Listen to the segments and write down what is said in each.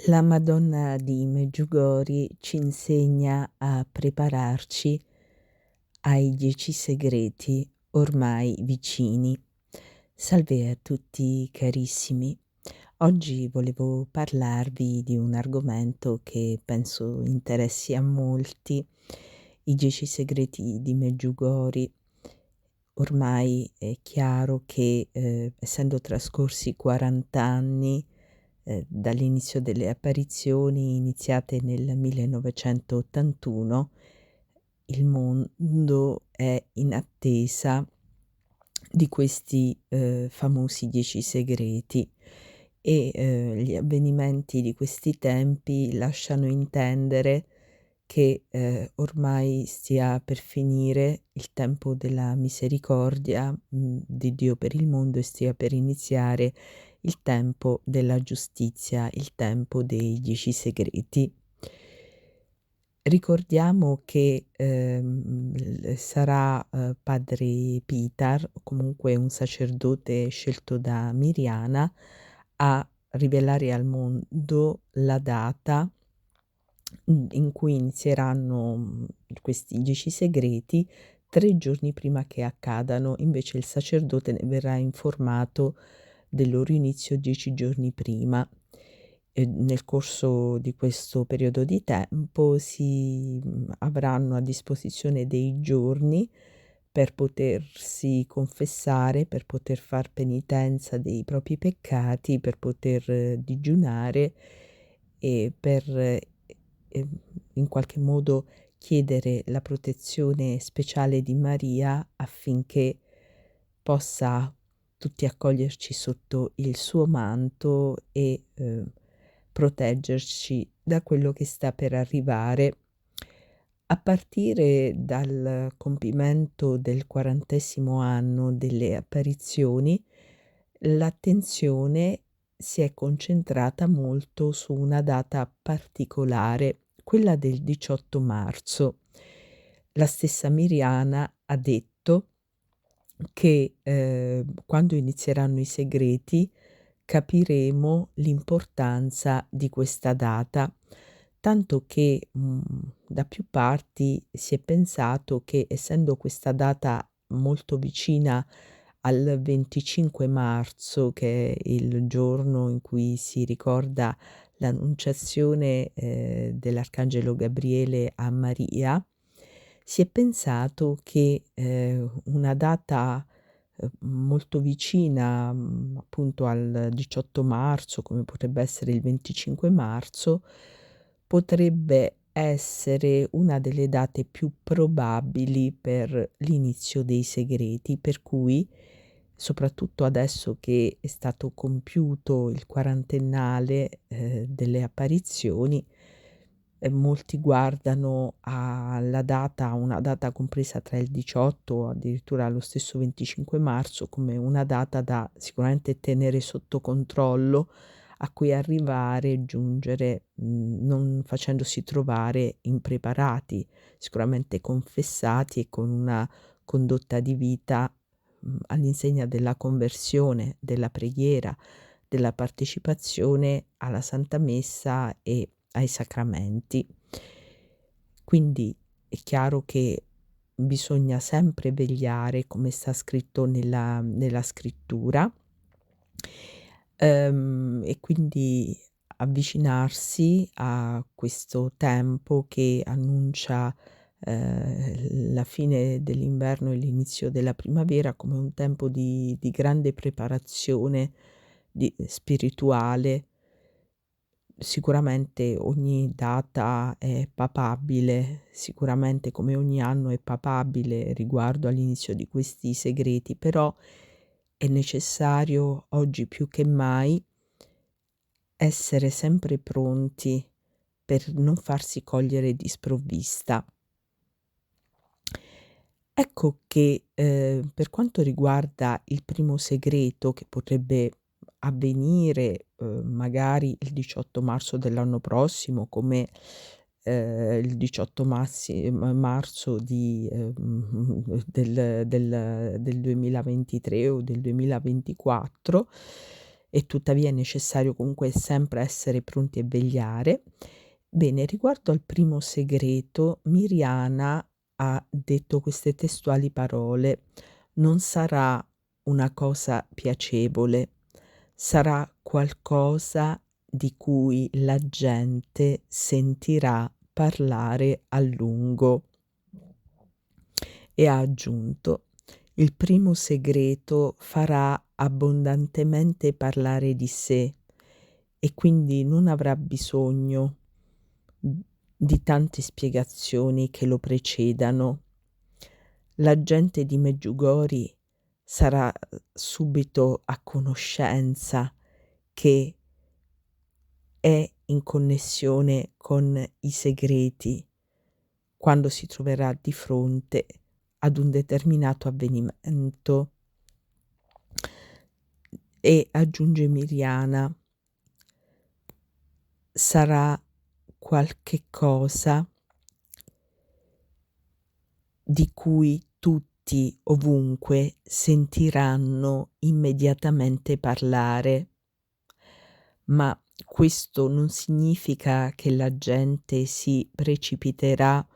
La Madonna di Medjugorje ci insegna a prepararci ai 10 segreti ormai vicini. Salve a tutti carissimi. Oggi volevo parlarvi di un argomento che penso interessi a molti, i 10 segreti di Medjugorje. Ormai è chiaro che, essendo trascorsi 40 anni, dall'inizio delle apparizioni iniziate nel 1981, il mondo è in attesa di questi, famosi 10 segreti e, gli avvenimenti di questi tempi lasciano intendere che, ormai stia per finire il tempo della misericordia, di Dio per il mondo e stia per iniziare il tempo della giustizia, il tempo dei 10 segreti. Ricordiamo che, sarà, padre Pitar, o comunque un sacerdote scelto da Miriana, a rivelare al mondo la data, in cui inizieranno, questi 10 segreti 3 giorni prima che accadano. Invece il sacerdote ne verrà informato del loro inizio 10 giorni prima. E nel corso di questo periodo di tempo avranno a disposizione dei giorni per potersi confessare, per poter far penitenza dei propri peccati, per poter digiunare e per, in qualche modo chiedere la protezione speciale di Maria affinché possa tutti accoglierci sotto il suo manto e, proteggerci da quello che sta per arrivare. A partire dal compimento del 40° anno delle apparizioni, l'attenzione si è concentrata molto su una data particolare, quella del 18 marzo. La stessa Miriana ha detto che, quando inizieranno i segreti capiremo l'importanza di questa data, tanto che, da più parti si è pensato che, essendo questa data molto vicina al 25 marzo, che è il giorno in cui si ricorda l'annunciazione, dell'arcangelo Gabriele a Maria, si è pensato che, una data, molto vicina, appunto al 18 marzo, come potrebbe essere il 25 marzo, potrebbe essere una delle date più probabili per l'inizio dei segreti, per cui, soprattutto adesso che è stato compiuto il quarantennale, delle apparizioni, molti guardano alla data, una data compresa tra il 18 o addirittura lo stesso 25 marzo, come una data da sicuramente tenere sotto controllo, a cui arrivare e giungere, non facendosi trovare impreparati, sicuramente confessati e con una condotta di vita, all'insegna della conversione, della preghiera, della partecipazione alla Santa Messa e ai sacramenti. Quindi è chiaro che bisogna sempre vegliare, come sta scritto nella scrittura, e quindi avvicinarsi a questo tempo che annuncia, la fine dell'inverno e l'inizio della primavera, come un tempo di grande preparazione spirituale. Sicuramente ogni data è papabile, sicuramente come ogni anno è papabile riguardo all'inizio di questi segreti, però è necessario oggi più che mai essere sempre pronti per non farsi cogliere di sprovvista. Ecco che, per quanto riguarda il primo segreto che potrebbe avvenire, magari il 18 marzo dell'anno prossimo, come, il 18 marzo del 2023 o del 2024, e tuttavia è necessario comunque sempre essere pronti e vegliare. Bene, riguardo al primo segreto, Miriana ha detto queste testuali parole: "Non sarà una cosa piacevole, sarà qualcosa di cui la gente sentirà parlare a lungo." E ha aggiunto: "Il primo segreto farà abbondantemente parlare di sé e quindi non avrà bisogno di tante spiegazioni che lo precedano. La gente di Meggiugori sarà subito a conoscenza che è in connessione con i segreti quando si troverà di fronte ad un determinato avvenimento." E aggiunge Miriana: "Sarà qualche cosa di cui tutti, ovunque, sentiranno immediatamente parlare, ma questo non significa che la gente si precipiterà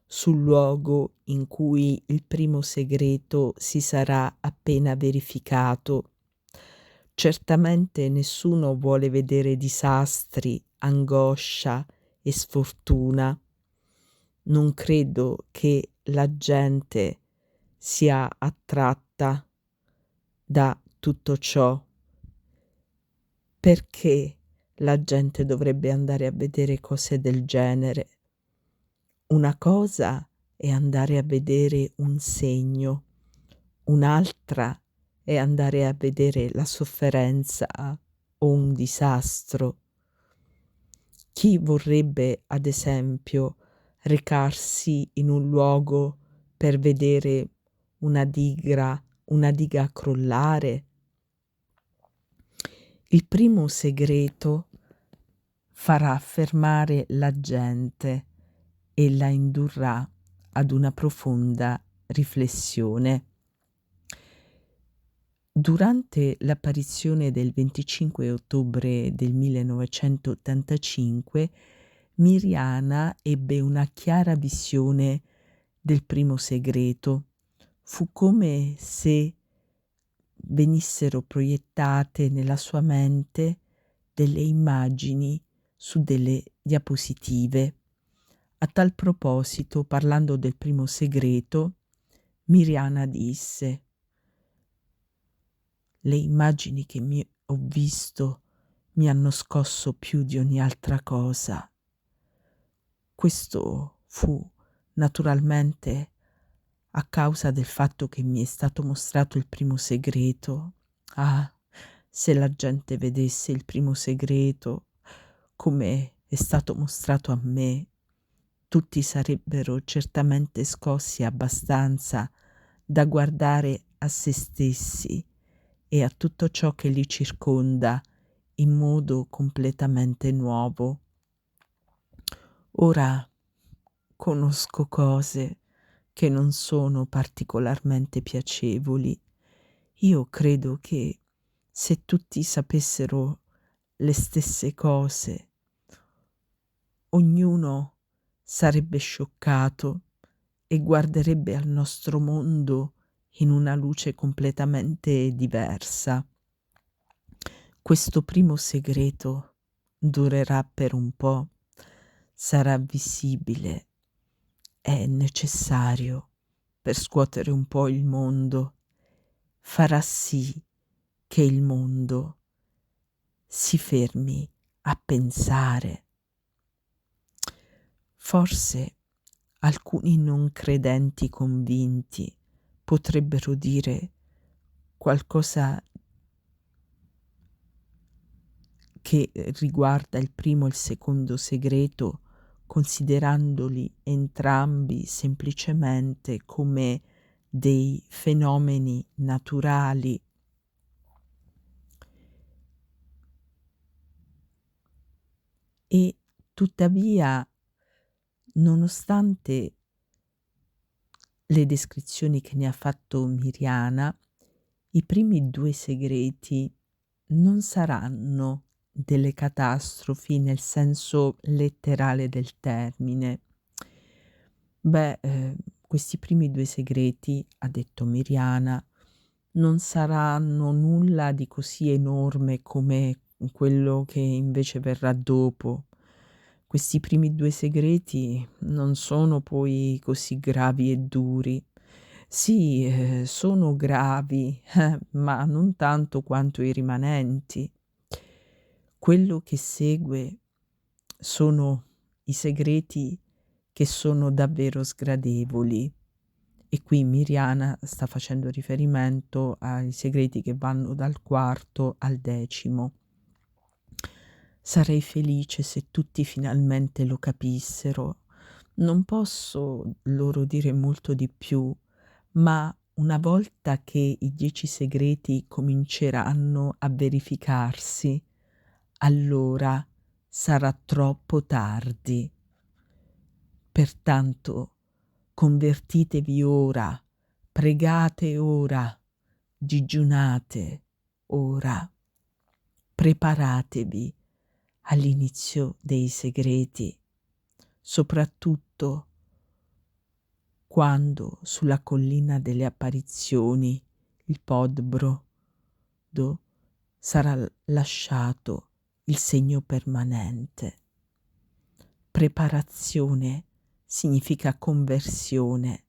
sul luogo in cui il primo segreto si sarà appena verificato. Certamente nessuno vuole vedere disastri, angoscia e sfortuna. Non credo che la gente sia attratta da tutto ciò. Perché la gente dovrebbe andare a vedere cose del genere? Una cosa è andare a vedere un segno, un'altra è andare a vedere la sofferenza o un disastro. Chi vorrebbe, ad esempio, recarsi in un luogo per vedere una diga crollare? Il primo segreto farà fermare la gente e la indurrà ad una profonda riflessione. Durante l'apparizione del 25 ottobre del 1985, Miriana ebbe una chiara visione del primo segreto. Fu come se venissero proiettate nella sua mente delle immagini su delle diapositive. A tal proposito, parlando del primo segreto, Miriana disse: "Le immagini che ho visto mi hanno scosso più di ogni altra cosa." Questo fu naturalmente a causa del fatto che mi è stato mostrato il primo segreto. Ah, se la gente vedesse il primo segreto come è stato mostrato a me, tutti sarebbero certamente scossi abbastanza da guardare a se stessi e a tutto ciò che li circonda in modo completamente nuovo. Ora conosco cose che non sono particolarmente piacevoli. Io credo che se tutti sapessero le stesse cose, ognuno sarebbe scioccato e guarderebbe al nostro mondo in una luce completamente diversa. Questo primo segreto durerà per un po', sarà visibile, è necessario per scuotere un po' il mondo, farà sì che il mondo si fermi a pensare. Forse alcuni non credenti convinti potrebbero dire qualcosa che riguarda il primo e il secondo segreto, considerandoli entrambi semplicemente come dei fenomeni naturali. E tuttavia, nonostante le descrizioni che ne ha fatto Miriana, i primi 2 segreti non saranno delle catastrofi nel senso letterale del termine. Beh, questi primi 2 segreti, ha detto Miriana, non saranno nulla di così enorme come quello che invece verrà dopo. Questi primi 2 segreti non sono poi così gravi e duri. Sì, sono gravi, ma non tanto quanto i rimanenti. Quello che segue sono i segreti che sono davvero sgradevoli. E qui Miriana sta facendo riferimento ai segreti che vanno dal quarto al 10°. Sarei felice se tutti finalmente lo capissero. Non posso loro dire molto di più, ma una volta che i 10 segreti cominceranno a verificarsi, allora sarà troppo tardi. Pertanto convertitevi ora, pregate ora, digiunate ora, preparatevi all'inizio dei segreti, soprattutto quando sulla collina delle apparizioni, il Podbro, sarà lasciato il segno permanente. Preparazione significa conversione.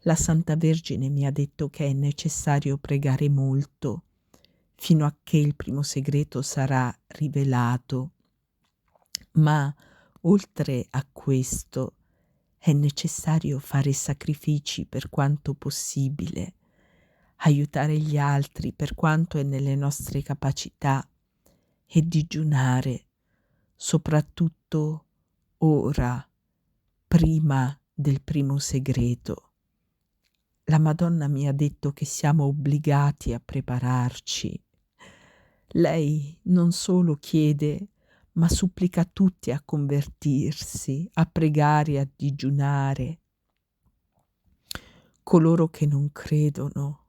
La Santa Vergine mi ha detto che è necessario pregare molto fino a che il primo segreto sarà rivelato, ma oltre a questo è necessario fare sacrifici per quanto possibile, aiutare gli altri per quanto è nelle nostre capacità e digiunare, soprattutto ora, prima del primo segreto. La Madonna mi ha detto che siamo obbligati a prepararci. Lei non solo chiede, ma supplica tutti a convertirsi, a pregare, a digiunare. Coloro che non credono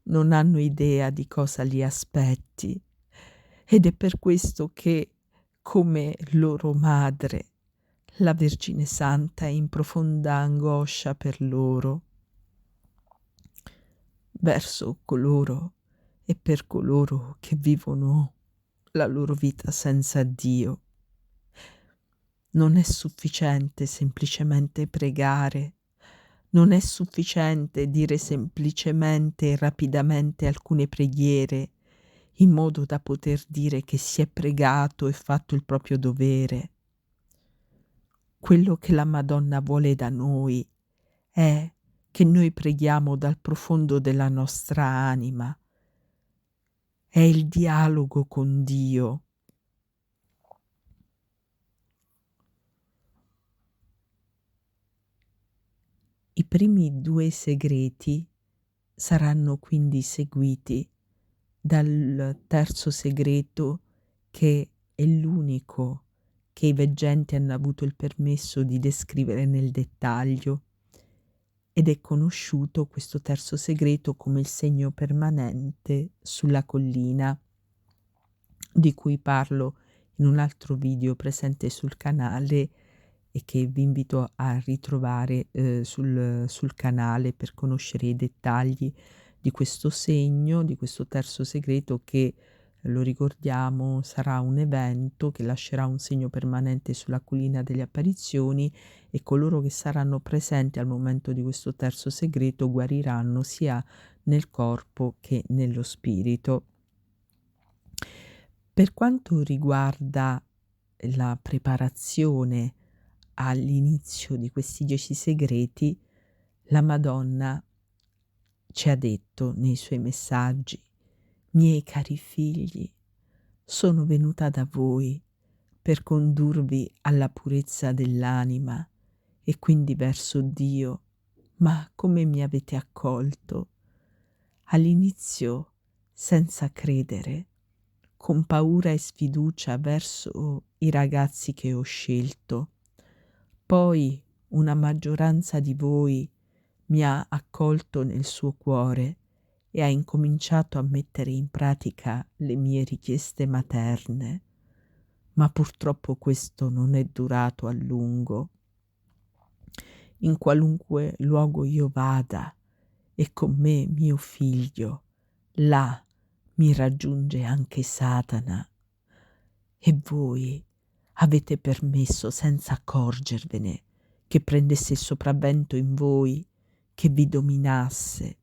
non hanno idea di cosa li aspetti, ed è per questo che, come loro madre, la Vergine Santa è in profonda angoscia per loro, verso coloro e per coloro che vivono la loro vita senza Dio. Non è sufficiente semplicemente pregare, non è sufficiente dire semplicemente e rapidamente alcune preghiere in modo da poter dire che si è pregato e fatto il proprio dovere. Quello che la Madonna vuole da noi è che noi preghiamo dal profondo della nostra anima. È il dialogo con Dio. I primi 2 segreti saranno quindi seguiti dal terzo segreto, che è l'unico che i veggenti hanno avuto il permesso di descrivere nel dettaglio, ed è conosciuto questo terzo segreto come il segno permanente sulla collina, di cui parlo in un altro video presente sul canale e che vi invito a ritrovare sul canale per conoscere i dettagli di questo segno, di questo terzo segreto che, lo ricordiamo, sarà un evento che lascerà un segno permanente sulla collina delle apparizioni, e coloro che saranno presenti al momento di questo terzo segreto guariranno sia nel corpo che nello spirito. Per quanto riguarda la preparazione all'inizio di questi 10 segreti, la Madonna ci ha detto nei suoi messaggi: «Miei cari figli, sono venuta da voi per condurvi alla purezza dell'anima e quindi verso Dio, ma come mi avete accolto? All'inizio senza credere, con paura e sfiducia verso i ragazzi che ho scelto. Poi una maggioranza di voi mi ha accolto nel suo cuore e ha incominciato a mettere in pratica le mie richieste materne, ma purtroppo questo non è durato a lungo. In qualunque luogo io vada e con me mio figlio, là mi raggiunge anche Satana. E voi avete permesso, senza accorgervene, che prendesse il sopravvento in voi, che vi dominasse.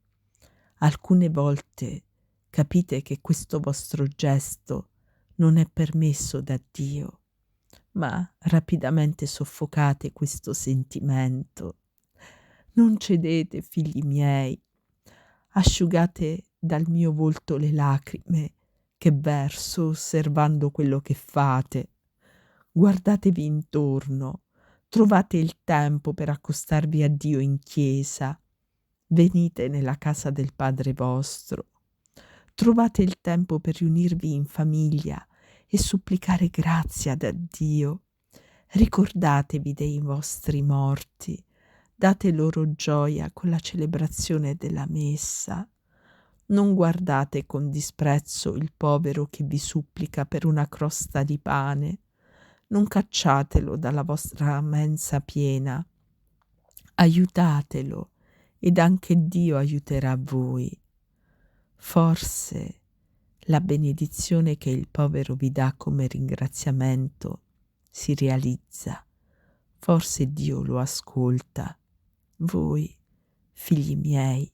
Alcune volte capite che questo vostro gesto non è permesso da Dio, ma rapidamente soffocate questo sentimento. Non cedete, figli miei, asciugate dal mio volto le lacrime che verso osservando quello che fate. Guardatevi intorno, trovate il tempo per accostarvi a Dio in chiesa, venite nella casa del Padre vostro, trovate il tempo per riunirvi in famiglia e supplicare grazia da Dio. Ricordatevi dei vostri morti, date loro gioia con la celebrazione della messa. Non guardate con disprezzo il povero che vi supplica per una crosta di pane, non cacciatelo dalla vostra mensa piena, aiutatelo ed anche Dio aiuterà voi. Forse la benedizione che il povero vi dà come ringraziamento si realizza, forse Dio lo ascolta. Voi, figli miei,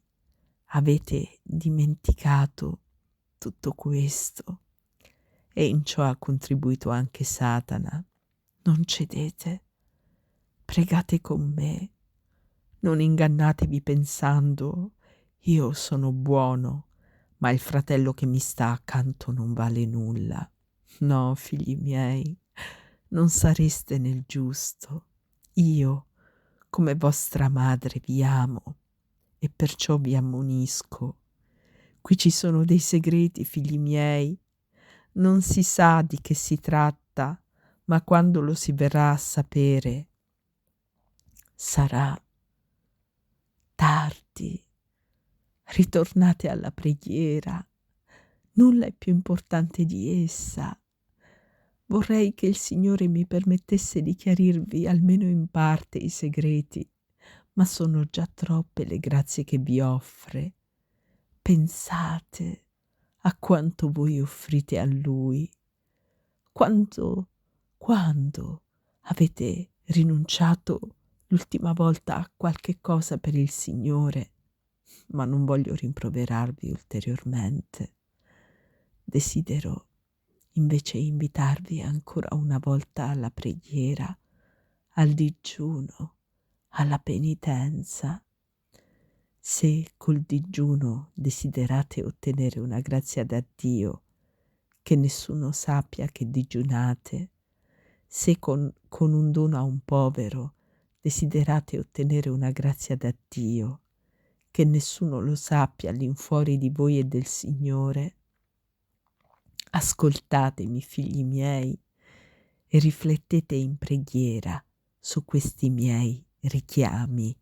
avete dimenticato tutto questo e in ciò ha contribuito anche Satana. Non cedete, pregate con me, non ingannatevi pensando io sono buono, ma il fratello che mi sta accanto non vale nulla. No, figli miei, non sareste nel giusto. Io, come vostra madre, vi amo e perciò vi ammonisco. Qui ci sono dei segreti, figli miei. Non si sa di che si tratta, ma quando lo si verrà a sapere sarà tardi. Ritornate alla preghiera. Nulla è più importante di essa. Vorrei che il Signore mi permettesse di chiarirvi almeno in parte i segreti, ma sono già troppe le grazie che vi offre. Pensate a quanto voi offrite a Lui. Quando avete rinunciato l'ultima volta a qualche cosa per il Signore? Ma non voglio rimproverarvi ulteriormente. Desidero invece invitarvi ancora una volta alla preghiera, al digiuno, alla penitenza. Se col digiuno desiderate ottenere una grazia da Dio, che nessuno sappia che digiunate, se con un dono a un povero desiderate ottenere una grazia da Dio, che nessuno lo sappia all'infuori di voi e del Signore, ascoltatemi, figli miei, e riflettete in preghiera su questi miei richiami.